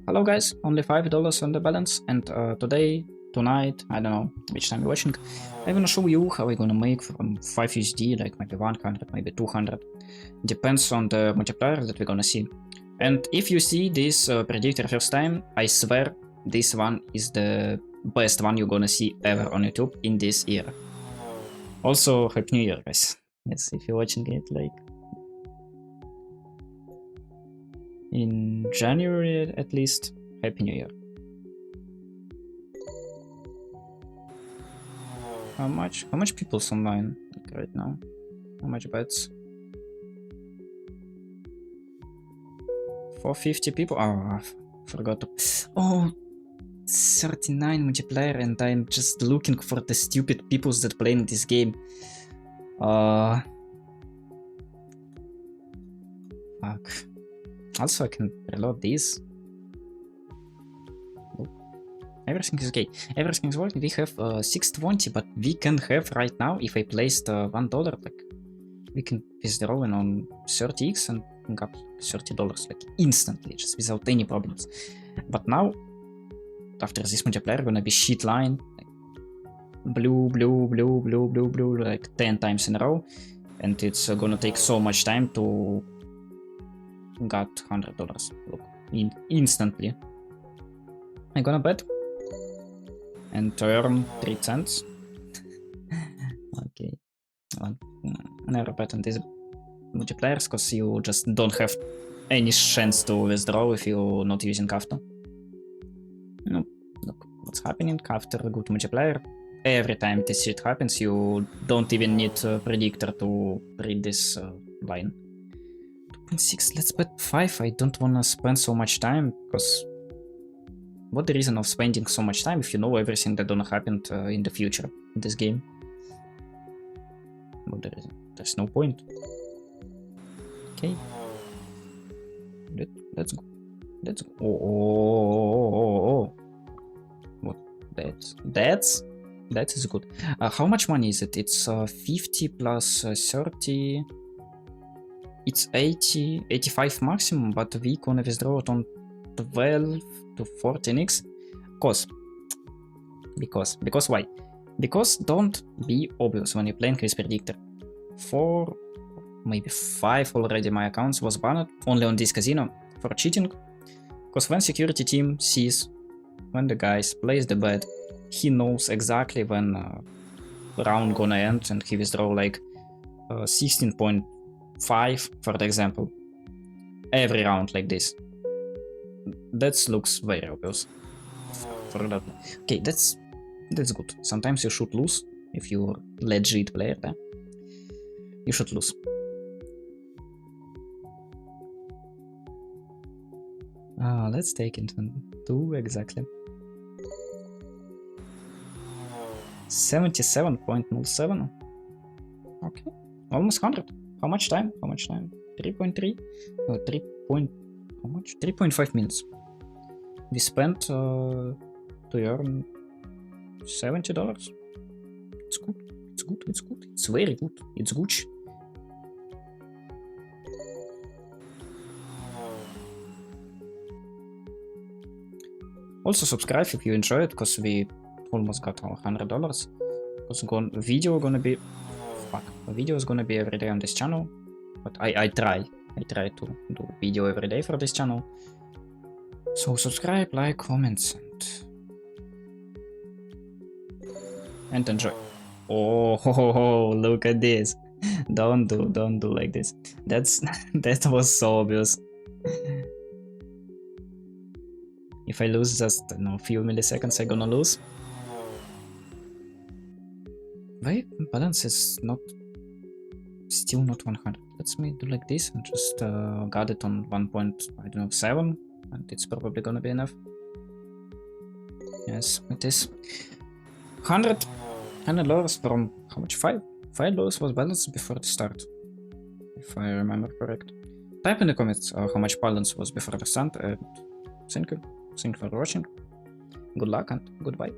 Hello guys, only $5 on the balance, and tonight, I don't know which time you're watching, I'm gonna show you how we're gonna make from 5 USD, like maybe 100, maybe 200, depends on the multiplier that we're gonna see. And if you see this predictor first time, I swear this one is the best one you're gonna see ever on YouTube in this year. Also, Happy New Year, guys. Yes, if you're watching it like in January at least, Happy New Year. How much people's online right now? How much bets? 450 people? Oh, I forgot to... Oh, 39 multiplayer, and I'm just looking for the stupid peoples that play in this game. Fuck. Also, I can reload these. Everything is okay. Everything is working. We have 620, but we can have right now, if I placed $1, like we can withdraw in on 30x and got $30 like instantly, just without any problems. But now, after this multiplier, gonna be shit line, like blue, like 10 times in a row, and it's gonna take so much time to got $100. Look, instantly. I'm gonna bet and earn 3 cents. Okay, well, never bet on these multipliers because you just don't have any chance to withdraw if you're not using Kafta. No, look what's happening after a good multiplier. Every time this shit happens, you don't even need a predictor to read this line. 2.6, let's bet 5. I don't wanna spend so much time because what the reason of spending so much time if you know everything that gonna happen in the future in this game? What the reason? There's no point. Okay. Let's go. Let's go. Oh. What? That is good. How much money is it? It's 50 plus 30. It's 80, 85 maximum, but we gonna withdraw it on 12 to 14x. Because why? Because don't be obvious when you're playing with predictor. 4, maybe 5 already my accounts was banned only on this casino for cheating. Because when security team sees when the guys plays the bet, he knows exactly when round gonna end, and he withdraw like 16.5 for the example every round like this. That looks very obvious for that. Okay, that's good. Sometimes you should lose if you're legit player. You should lose. Let's take it on 2 exactly. 77.07. Okay, almost 100. How much time? 3.3. 3.5 minutes. We spent to earn $70. It's good. It's very good. It's good. Also subscribe if you enjoy it, because we almost got our $100. Because video is gonna be every day on this channel, but I try to do video every day for this channel. So subscribe, like, comments, and enjoy. Oh, look at this. Don't do like this. That was so obvious. If I lose just a few milliseconds, I'm gonna lose. Wait, balance is still not 100. Let's do like this and just got it on 1.7, and it's probably gonna be enough. Yes, it is. $100 from how much? $5 was balance before the start, if I remember correct. Type in the comments how much balance was before the start, and thank you for watching. Good luck and goodbye.